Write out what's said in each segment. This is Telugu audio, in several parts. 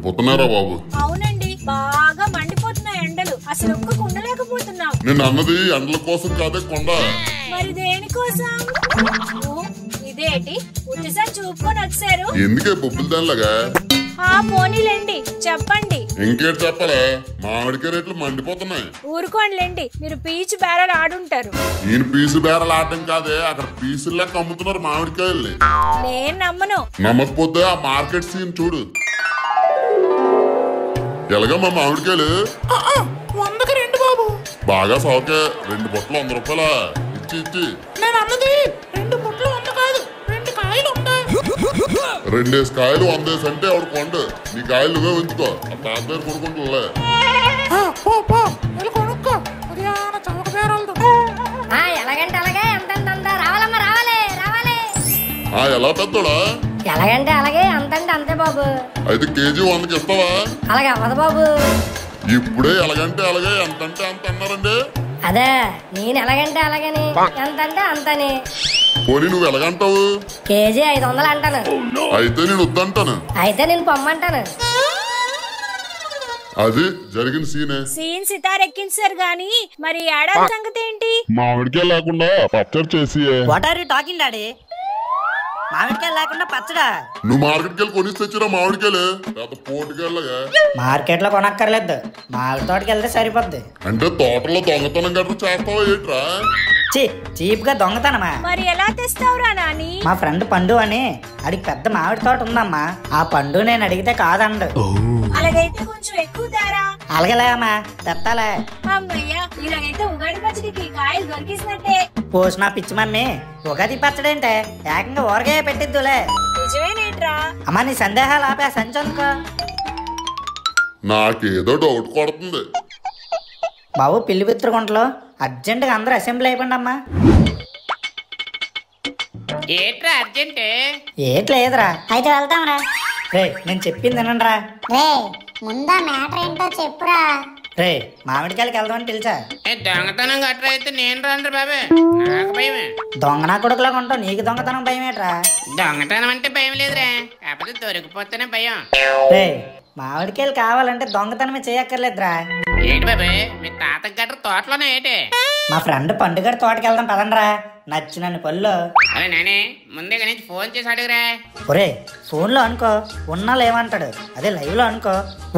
మండిపోతున్నారా బాబు? అవునండి, బాగా మండిపోతున్నాయి ఎండలు. అసలు ఒక్క ఉండలేకపోతున్నాం. నేను అన్నది ఎండల కోసం కాదే కొండ. మరి దేనికోసం? ఇదేంటి ఉట్టిసారి చూపుకొని వచ్చారు? ఎందుకే బొబ్బులు దానిలాగా? పోనీలేండి, చెప్పండి. ఇంకేం చెప్పాలా? మామిడికాయ రేట్లు మండిపోతున్నాయి. ఊరుకోండిలేండి, మీరు పీచు బేరాలు ఆడుంటారు. ఈయన పీసు బేరలు ఆడటం కాదే, అక్కడ పీసులు లెక్క అమ్ముతున్నారు మామిడికాయల్ని. నేను నమ్మను. నమ్మకపోతే ఆ మార్కెట్ సీన్ చూడు. ఎలాగమ్మా మామిడికాయలు? 100కి 2 బాబు. బాగా సౌకే. 2 బుట్టలు 100 రూపాయల. ఇచ్చి నేను అన్నది 2 బుట్టలు 100 కాదు, 2 కాయలు 100. 2 కాయలు 100 అంటే ఆవిడ కొండ. నీ కాయలు నువ్వే ఉంచుకో, ఆ తాత దగ్గర కొనుక్కుంటులే. కొనుక్కో ఉదయాన చౌక బేరాలతో. ఎలాగంటే అలాగే అంతంత రావాలమ్మా, రావాలి రావాలి. ఎలా పెద్దోడా? ఎలాగంటే అలాగే అంతంటే అంతే బాబు. అయితే కేజీ 100కి ఇస్తావా? అలాగే అవ్వదు బాబు. ఇప్పుడే ఎలాగంటే అలాగే ఎంతంటే అంత అన్నారండి. అదే నేను ఎలాగంటే అలాగని, ఎంతంటే అంతని. పోనీ నువ్వు ఎలాగంటావు? కేజీ 500 అంటాను. అయితే నేను వద్దంటాను. అయితే నేను పొమ్మంటాను. అది జరిగిన సీనే. సీన్ సితారెక్కించారు గాని మరి ఏడాది సంగతి ఏంటి? మామిడికాయ లేకుండా పచ్చడి చేసి. What are you talking daddy? మామిడికాయలు లేకుండా పచ్చడా? నువ్వు మార్కెట్కి వెళ్ళి కొనిసి తెచ్చిరా మామిడికాయలు. పెద్ద పోటుకెళ్ళగా మార్కెట్ లో కొనక్కర్లేదు, మామిడి తోటకి వెళ్తే సరిపోద్ది. అంటే తోటలో దొంగతనం గట్రా చేస్తావా ఏట్రా? చీప్ గా దొంగతనమా? మరి ఎలా తెస్తావురా నాని? మా ఫ్రెండ్ పండు అని, అడిగి పెద్ద మామిడి తోట ఉందమ్మా. ఆ పండు నేను అడిగితే కాదండు. అలాగైతే కొంచెం ఎక్కువ తేరా. అలాగేలేమ్మా, తెత్తాలే. అమ్మయ్యా, ఇలాగైతే ఉగాది పచ్చడికి కాయలు దొరికిసినట్టే. పోసిన పిచ్చి మమ్మీ, ఉగాది పచ్చడంటే ఏకంగా ఊరగాయ పెట్టిద్దులే. నిజమేనేట్రా? అమ్మా నీ సందేహాలు ఆపే సంచనుకో. నాకేదో డౌట్ కొడుతుంది బాబు. పిల్లి పిత్రగుంటలో అర్జెంటుగా అందరూ అసెంబ్లీ అయిపోండి అమ్మా. ఏట్రా అర్జెంట్? ఏట్లేదురా. అయితే వెళ్తాంరా. రే నేను చెప్పింది వినండిరా. రే ముందా మ్యాటర్ ఏంటో చెప్పురా. రే మామిడికాయలకి వెళ్దామని తెలుసా? దొంగతనం గట్రా అయితే నేను రాను బాబు, నాకు భయమే. దొంగనా కొడుకులాగా ఉంటావు, నీకు దొంగతనం భయం ఏట్రా? దొంగతనం అంటే భయం లేదురా, కాకపోతే దొరికిపోతేనే భయం. రే మామిడికాయలు కావాలంటే దొంగతనమే చేయక్కర్లేదురా. ఏంటి బాబు, మీ తాత గట్ర తోటలోనే ఏంటి? మా ఫ్రెండ్ పండుగ తోటకి వెళ్దాం పదండ్రా, నచ్చినన్ని పళ్ళు. అరే నానే, ముందే నుంచి ఫోన్ చేసి అడుగురా. ఒరే ఫోన్లో అనుకో ఉన్నా లేవంటాడు, అదే లైవ్ లో అనుకో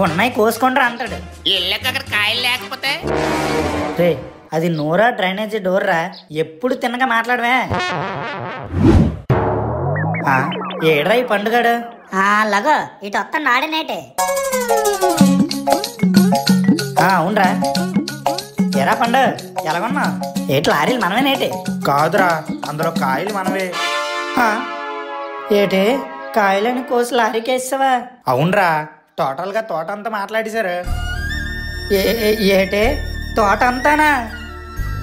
ఉన్నాయి కోసుకుంటారా అంటాడు. ఇళ్ళకి అక్కడ కాయలు లేకపోతే? రే అది నోరా డ్రైనేజీ డోర్ రా, ఎప్పుడు తిన్నగా మాట్లాడవే. ఏడ్రా ఈ పండుగాడు? లగో ఇటు వస్తాను ఆడినేటే. అవునరా. ఎరా పండు ఎలాగొన్నా? ఏటి లారీలు మనమేనేటి? కాదురా, అందులో కాయలు మనవే. ఏటి కాయలని కోసి లారీకి వేసావా? అవునరా, టోటల్ గా తోట అంతా మాట్లాడేశారు. ఏటే తోట అంతానా?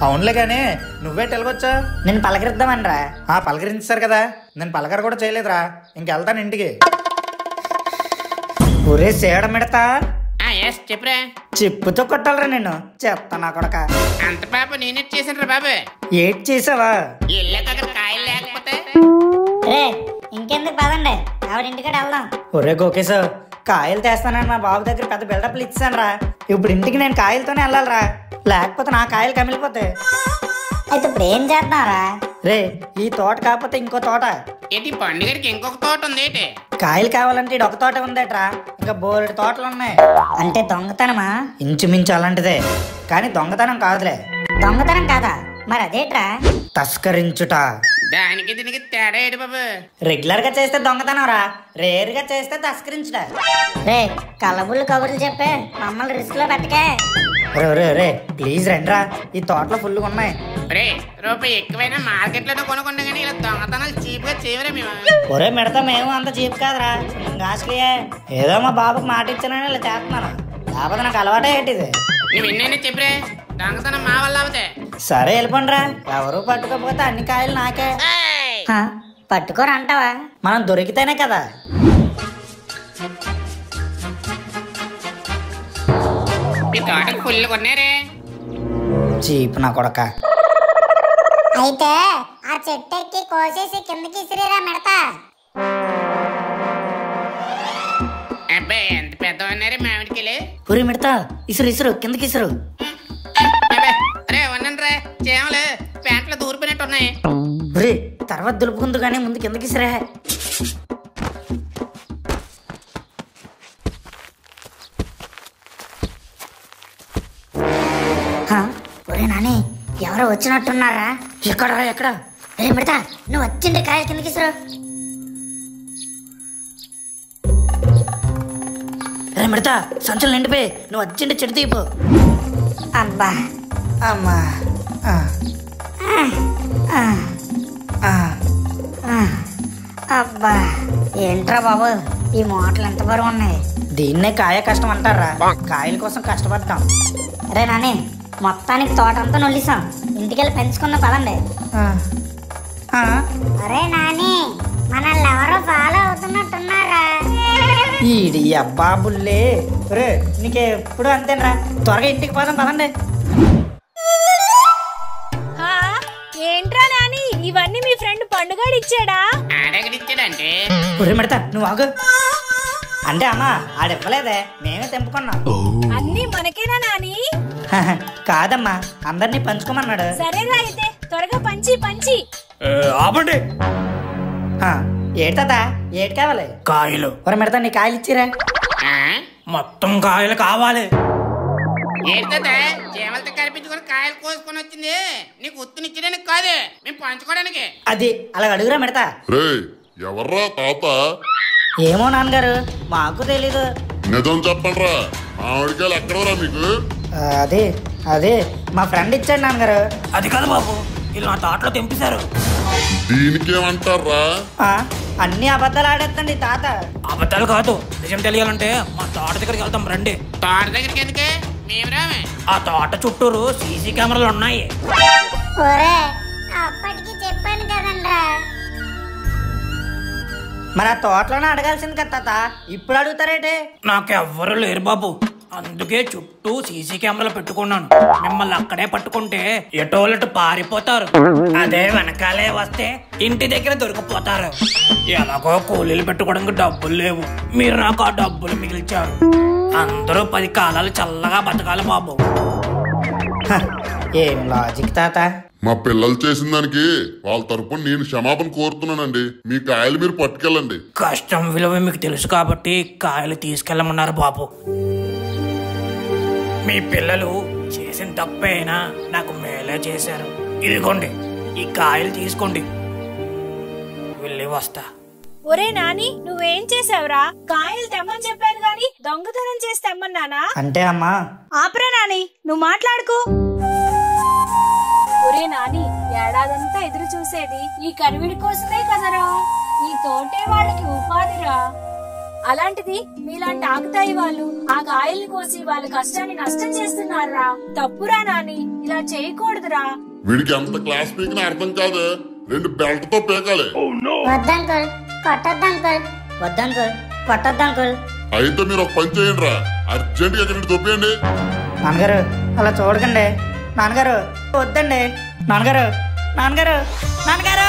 అవునులే గానీ నువ్వే తెలవచ్చా? నేను పలకరిద్దామనరా. పలకరించారు కదా, నేను పలకర కూడా చేయలేదురా. ఇంకెళ్తాను ఇంటికి. ఒరే సేడ మిడతా, చెప్పురా. చెప్పుతో కొట్టాలరా నేను, చెప్తానా కొడక. అంత పాప నేనే చేసాను బాబు. ఏట్ చేసావా? ఇళ్ళకి అక్కడ కాయలు లేకపోతే? ఇంకెందుకు పదండి, ఆవిడింటికాడ వెళ్దాం. ఒరే గోకేశ్, కాయలు తెస్తానని మా బాబు దగ్గర పెద్ద బిల్డప్లు ఇచ్చాను రా. ఇప్పుడు ఇంటికి నేను కాయలతోనే వెళ్ళాలరా, లేకపోతే నా కాయలు కమిలిపోతాయి. అయితే ఇప్పుడు ఏం చేస్తున్నారా? రే ఈ తోట కాకపోతే ఇంకో తోట. ఏంటి పండుగడికి ఇంకొక తోట ఉంది ఏంటి? కాయలు కావాలంటే ఇది ఒక తోట ఉందేట్రా, ఇంకా బోలెడు తోటలు ఉన్నాయి. అంటే దొంగతనమా? ఇంచుమించు అలాంటిదే, కానీ దొంగతనం కాదులే. దొంగతనం కాదా? మరి అదేట్రా? తస్కరించుట. దానికి దీనికి తేడా ఏంటి బాబు? రెగ్యులర్ గా చేస్తే దొంగతనం రా, రేర్ గా చేస్తే తస్కరించుట. రే కళ్ళబుల్లి కబుర్లు చెప్పే మమ్మల్ని రిస్క్ లో పెట్టకే. రే ప్లీజ్ రండిరా, ఈ తోటలో ఫుల్గా ఉన్నాయి. రే రూపాయి ఎక్కువైనా మార్కెట్ లోనే కొనుక్కుంటా కానీ ఇలా దొంగతనాలు చీప్ గా చేయరా మేము? ఒరే మిడతా మేము అంత చీప్ కాదురా, కాస్ట్లీయే. ఏదో మా బాబుకి మాట ఇచ్చానని ఇలా చేస్తున్నాను, లేకపోతే నాకు అలవాటే ఏంటిది. నువ్వు ఎన్నైనా చెప్పరే, దొంగతనం మా వల్ల అవుతాయి. సరే వెళ్ళిపోండిరా, ఎవరు పట్టుకోకపోతే అన్ని కాయలు నాకే. పట్టుకోరా అంటావా? మనం దొరికితేనే కదా. మీ తోటకు ఫుల్ కొన్నారే. చీప్ నా కొడక. అయితే ఆ చెట్టు ఎక్కి కోసేసి కిందకి ఇసిరేరా మిడతా. అబ్బాయి ఎంత ఎంత పెద్దవన్నారు మామిడికెళ్ళి. ఊరి మిడతా ఇసురు ఇసురు కిందకి ఇసురు. అరే ఉన్నాను రా, చేమలు ప్యాంట్లో దూరిపోయినట్టు ఉన్నాయి. ఊరి తర్వాత దులుపుకుందు కానీ ముందు కిందకి ఇసురా. ఒరే నాని ఎవరో వచ్చినట్టున్నారా? ఎక్కడ ఎక్కడ? రే మిడతా నువ్వు వచ్చిండే కాయలు కిందకి ఇసురు. రే మిడతా సంచులు నిండిపోయి నువ్వు వచ్చిండే చెడు తీపు. అబ్బా అమ్మా అబ్బా ఏంట్రా బాబు ఈ మూటలు ఎంత బరువు ఉన్నాయి? దీన్నే కాయ కష్టం అంటారా? కాయల కోసం కష్టపడతాం. రే నాని మొత్తానికి తోటంతా నొల్లిసాం, ఇంటికెళ్ళి పెంచుకున్న పదండి. అరే నాని మనల్ని ఎవరో ఫాలో అవుతున్నట్టున్నారా? ఈడి అబ్బా బుల్లే. రే నీకెప్పుడు అంతేనరా, త్వరగా ఇంటికి పోదాం పదండి. ఏంట్రా నాని ఇవన్నీ మీ ఫ్రెండ్ పండుగాడు ఇచ్చాడా? ఆడెక్కడిచ్చాడంటే ఊరి మిడతా నువ్వు ఆగు. అంటే అమ్మా ఆడివ్వలేదే, మేమే తెంపుకున్నాం. అన్ని మనకేనా నాని? కాదమ్మా అందరినీ పంచుకోమన్నాడు. సరేరా అయితే త్వరగా పంచి పంచి. ఆపండి. ఏటదా ఏటి కావాలి? కాయలు. ఊరి మిడతా నీ కాయలు ఇచ్చిరా. మొత్తం కాయలు కావాలి. ఏంటదా చేమలతో కనిపించుకొని కాయలు కోసుకొని వచ్చింది? నీకు ఉత్తునిచ్చడానికి కాదు, మేము పంచుకోవడానికి. అది అలా అడుగురా మిడతా. రే ఎవర్రా తాత? ఏమో నాన్నగారు మాకు తెలీదు. నిజం చెప్పండిరా, మామిడికాయలు ఎక్కడరా మీకు? అదే అదే మా ఫ్రెండ్ ఇచ్చాడు నాన్నగారు. అది కాదు బాబు, వీళ్ళు నా తోటలో తెంపేశారు. దీనికేమంటారా? అన్ని అబద్ధాలు ఆడేస్తండి తాత. అబద్ధాలు కాదు, నిజం తెలియాలంటే మా తోట దగ్గరికి వెళ్తాం రండి. తోట దగ్గరికి ఎందుకే? మేము రామే. ఆ తోట చుట్టూరు సీసీ కెమెరాలు ఉన్నాయి. ఒరే అప్పటికి చెప్పాను కదండ్రా. మరి ఆ తోటలోనే అడగాల్సింది కదా తాత, ఇప్పుడు అడుగుతారేటే? నాకెవ్వరు లేరు బాబు, అందుకే చుట్టూ సీసీ కెమెరాలు పెట్టుకున్నాను. మిమ్మల్ని అక్కడే పట్టుకుంటే ఎటోలటు పారిపోతారు, అదే వెనకాలే వస్తే ఇంటి దగ్గర దొరికిపోతారు. ఎలాగో కూలీలు పెట్టుకోవడానికి డబ్బులు లేవు, మీరు నాకు ఆ డబ్బులు మిగిల్చారు. అందరూ 10 కాలాలు చల్లగా బతకాలి బాబు. ఏం లాజిక్ తాత? మా పిల్లలు చేసిన దానికి వాళ్ళ తరపున నేను క్షమాపణ కోరుతున్నానండి. మీ కాయలు మీరు పట్టుకెళ్ళండి. కష్టం విలువ మీకు తెలుసు కాబట్టి కాయలు తీసుకెళ్ళమన్నారు బాబు. మీ పిల్లలు చేసిన తప్పైనా నాకు మేలే చేశారు. ఇదిగోండి ఈ కాయలు తీసుకోండి, వెళ్ళి వస్తా. ఒరే నాని నువ్వేం చేసావురా? కాయలు తెమ్మని చెప్పాను గాని దొంగతనం చేసి తెమ్మన్నానా? అంటే అమ్మా. ఆపరా నాని, నువ్వు మాట్లాడుకో. ఒరే నాని ఏడాదంతా ఎదురు చూసేది ఈ కరివిడి కోసమే కదరా. ఈ తోటే వాళ్ళకి ఉపాధిరా. అలాంటిది మీలాంటి ఆకుతాయి వాళ్ళు ఆ కాయల్ని కోసి వాళ్ళ కష్టాన్ని నష్టం చేస్తున్నారా. తప్పురా నాని, ఇలా చేయకూడదురా. వీడికి ఎంత క్లాస్ పీకినా అర్థం కాదు, 2 బెల్ట్ తో పీకాలి. వద్దంకుల్ కొట్టొద్దంకుల్. వద్దంకుల్ కొట్టొద్దంకుల్. అయితే మీరు ఒక పని చేయండి రా, అర్జెంట్ గా ఇక్కడ తొప్పేయండి. నాన్నగారు అలా చూడకండి. నాన్నగారు వద్దండి. నాన్నగారు నాన్నగారు నాన్నగారు.